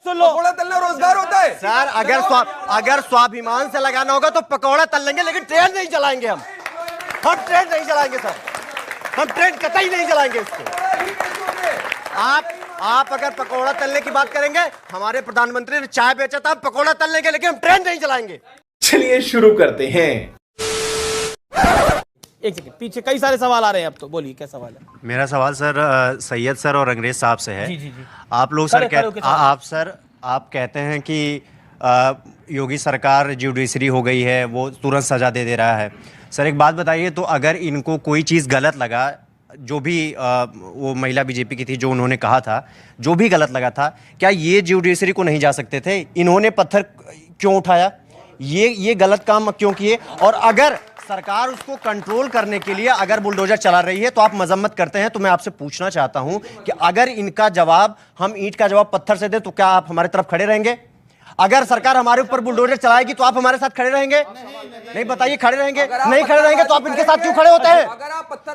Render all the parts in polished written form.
सुन लो, पकौड़ा तलना रोजगार होता है सर। अगर स्वाभिमान से लगाना होगा तो पकौड़ा तल लेंगे, लेकिन ट्रेन नहीं चलाएंगे हम ट्रेन नहीं चलाएंगे सर, हम ट्रेन कतई नहीं चलाएंगे इसको। आप अगर पकौड़ा तलने की बात करेंगे, हमारे प्रधानमंत्री ने चाय बेचा था, पकौड़ा तलने के, लेकिन हम ट्रेन नहीं चलाएंगे। चलिए शुरू करते हैं। एक सेकंड, पीछे कई सारे सवाल आ रहे हैं, अब तो बोलिए क्या सवाल है। मेरा सवाल सर सैयद सर और अंग्रेज साहब से है। जी जी जी। आप लोग सर आप कहते हैं कि योगी सरकार जुडिशरी हो गई है, वो तुरंत सजा दे रहा है। सर एक बात बताइए, तो अगर इनको कोई चीज़ गलत लगा, जो भी वो महिला बीजेपी की थी, जो उन्होंने कहा था, जो भी गलत लगा था, क्या ये जुडिशरी को नहीं जा सकते थे? इन्होंने पत्थर क्यों उठाया, ये गलत काम क्यों किए? और अगर सरकार उसको कंट्रोल करने के लिए अगर बुलडोजर चला रही है तो आप मजम्मत करते हैं, तो मैं आपसे पूछना चाहता हूं कि अगर इनका जवाब हम ईंट का जवाब पत्थर से दे, तो क्या आप हमारी तरफ खड़े रहेंगे? अगर सरकार हमारे ऊपर बुलडोजर चलाएगी तो आप हमारे साथ खड़े रहेंगे? नहीं बताइए, खड़े रहेंगे? नहीं खड़े रहेंगे तो आप इनके साथ क्यों खड़े होते हैं?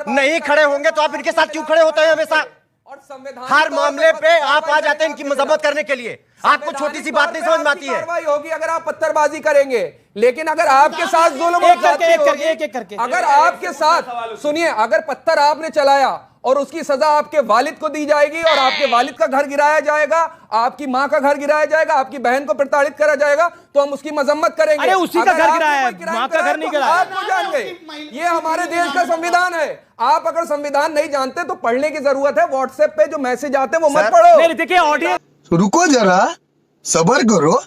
नहीं खड़े होंगे तो आप इनके साथ क्यों खड़े होते हैं? हमेशा और संविधान हर मामले पे आप आ जाते हैं इनकी मजम्मत करने के लिए। आपको छोटी सी बात नहीं समझ में आती है। कार्रवाई होगी अगर आप पत्थरबाजी करेंगे, लेकिन अगर आपके साथ जुल्म एक करके अगर आपके साथ सुनिए, अगर पत्थर आपने चलाया और उसकी सजा आपके वालिद को दी जाएगी और आपके वालिद का घर गिराया जाएगा, आपकी मां का घर गिराया जाएगा, आपकी बहन को प्रताड़ित करा जाएगा, तो हम उसकी मजम्मत करेंगे। अरे उसी का घर गिराया है, मां का घर नहीं गिराया। आपको जान गए, ये हमारे देश का संविधान है। आप अगर संविधान नहीं जानते तो पढ़ने की जरूरत है। व्हाट्सएप पे जो मैसेज आते हैं वो मत पढ़ो। नहीं देखिए, ऑडियंस रुको जरा, सबर करो।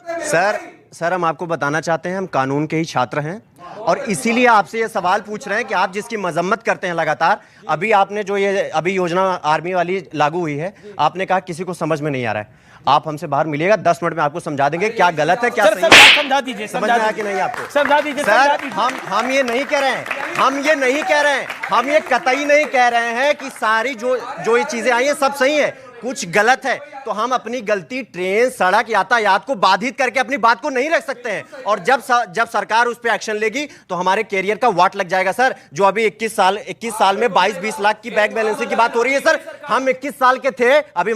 सर हम आपको बताना चाहते हैं, हम कानून के ही छात्र हैं और इसीलिए आपसे ये सवाल पूछ रहे हैं कि आप जिसकी मजम्मत करते हैं लगातार, अभी आपने जो ये अभी योजना आर्मी वाली लागू हुई है, आपने कहा किसी को समझ में नहीं आ रहा है। आप हमसे बाहर मिलिएगा, 10 मिनट में आपको समझा देंगे क्या गलत है क्या सही है। समझा दीजिए, समझ में आया कि नहीं आपको? समझा दीजिए सर। हम ये नहीं कह रहे हैं, हम ये कतई नहीं कह रहे हैं कि सारी जो ये चीजें आई हैं सब सही है, कुछ गलत है तो हम अपनी गलती ट्रेन सड़क यातायात को बाधित करके अपनी बात को नहीं रख सकते हैं। और जब सरकार उस पर एक्शन लेगी तो हमारे कैरियर का वाट लग जाएगा सर। जो अभी 21 साल में 22-20 लाख की बैंक बैलेंसिंग की बात हो रही है सर, हम 21 साल के थे, अभी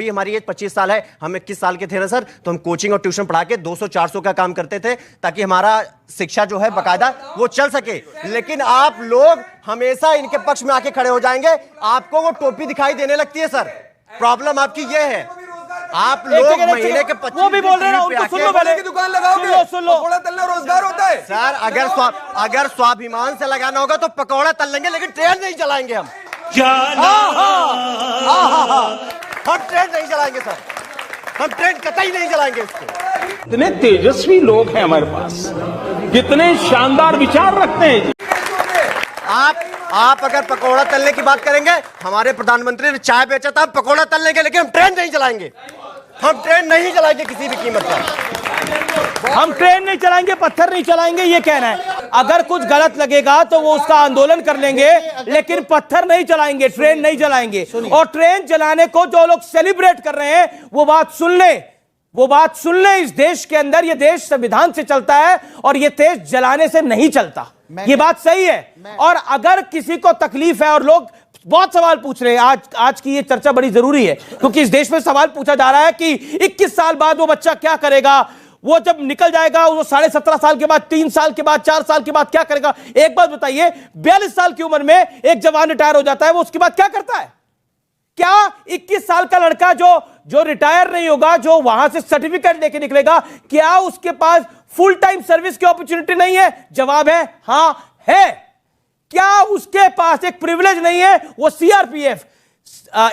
हमारी एज 25 साल है, हम 21 साल के थे ना सर, तो हम कोचिंग और ट्यूशन पढ़ा के 200-400 का काम करते थे ताकि हमारा शिक्षा जो है बकायदा वो चल सके। लेकिन आप लोग हमेशा इनके पक्ष में आके खड़े हो जाएंगे, आपको वो टोपी दिखाई देने लगती है सर। प्रॉब्लम आपकी ये है, आप लोग महीने के 25 वो भी बोल रहे हैं, उनको सुन लो पहले। की दुकान लगाओगे, सुन लो। पकौड़ा तलना रोजगार होता है सर। अगर स्वाभिमान से लगाना होगा तो पकौड़ा तल लेंगे, लेकिन ट्रेन नहीं चलाएंगे हम ट्रेन नहीं चलाएंगे सर, हम ट्रेन कतई नहीं चलाएंगे इसको। कितने तेजस्वी लोग हैं हमारे पास, कितने शानदार विचार रखते हैं। आप अगर पकौड़ा तलने की बात करेंगे, हमारे प्रधानमंत्री ने चाय बेचा था, पकौड़ा तल लेंगे, लेकिन हम ट्रेन नहीं चलाएंगे। हम ट्रेन नहीं चलाएंगे किसी भी कीमत पर। हम ट्रेन नहीं चलाएंगे, पत्थर नहीं चलाएंगे, ये कहना है। अगर कुछ गलत लगेगा तो वो उसका आंदोलन कर लेंगे, लेकिन पत्थर नहीं चलाएंगे, ट्रेन नहीं चलाएंगे। और ट्रेन चलाने को जो लोग सेलिब्रेट कर रहे हैं वो बात सुन ले। इस देश के अंदर ये देश संविधान से चलता है और ये देश जलाने से नहीं चलता, ये बात सही है। और अगर किसी को तकलीफ है, और लोग बहुत सवाल पूछ रहे हैं, आज की ये चर्चा बड़ी जरूरी है क्योंकि इस देश में सवाल पूछा जा रहा है कि 21 साल बाद वो बच्चा क्या करेगा, वो जब निकल जाएगा, वो 17.5 साल के बाद, 3 साल के बाद, 4 साल के बाद क्या करेगा। एक बात बताइए, 42 साल की उम्र में एक जवान रिटायर हो जाता है, वो उसके बाद क्या करता है? क्या 21 साल का लड़का जो रिटायर नहीं होगा, जो वहां से सर्टिफिकेट लेके निकलेगा, क्या उसके पास फुल टाइम सर्विस की अपॉर्चुनिटी नहीं है? जवाब है हां है। क्या उसके पास एक प्रिविलेज नहीं है, वो सीआरपीएफ,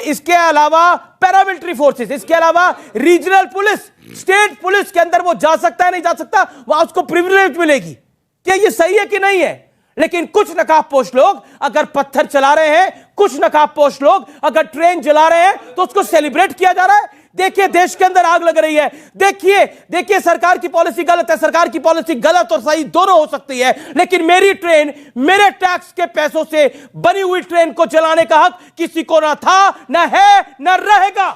इसके अलावा पैरामिलिट्री फोर्सेस, इसके अलावा रीजनल पुलिस, स्टेट पुलिस के अंदर वो जा सकता है, नहीं जा सकता, वहां उसको प्रिविलेज मिलेगी? क्या ये सही है कि नहीं है? लेकिन कुछ नकाबपोश लोग अगर पत्थर चला रहे हैं, कुछ नकाबपोश लोग अगर ट्रेन जला रहे हैं, तो उसको सेलिब्रेट किया जा रहा है। देखिए देश के अंदर आग लग रही है, देखिए सरकार की पॉलिसी गलत है। सरकार की पॉलिसी गलत और सही दोनों हो सकती है, लेकिन मेरी ट्रेन, मेरे टैक्स के पैसों से बनी हुई ट्रेन को चलाने का हक किसी को ना था, ना है, ना रहेगा।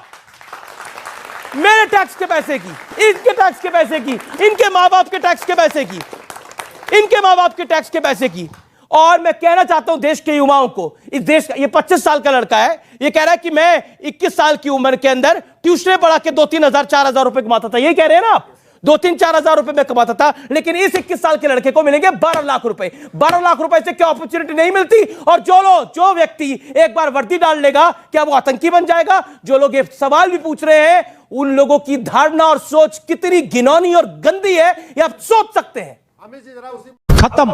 मेरे टैक्स के पैसे की, इनके टैक्स के पैसे की, इनके मां बाप के टैक्स के पैसे की, इनके मां बाप के टैक्स के पैसे की। और मैं कहना चाहता हूं देश के युवाओं को, इस देश का ये 25 साल का लड़का है, ये कह रहा है कि मैं 21 साल की उम्र के अंदर ट्यूशन पढ़ा के 2-3 हजार 4,000 रुपए कमाता था। ये कह रहे हैं ना आप, 2-3-4 हजार रुपए में कमाता था, लेकिन इस 21 साल के लड़के को मिलेंगे 12 लाख रुपए। 12 लाख रुपए से क्या अपॉर्चुनिटी नहीं मिलती? और जो व्यक्ति एक बार वर्दी डाल लेगा, क्या वो आतंकी बन जाएगा? जो लोग ये सवाल भी पूछ रहे हैं, उन लोगों की धारणा और सोच कितनी घिनौनी और गंदी है, ये आप सोच सकते हैं। खत्म।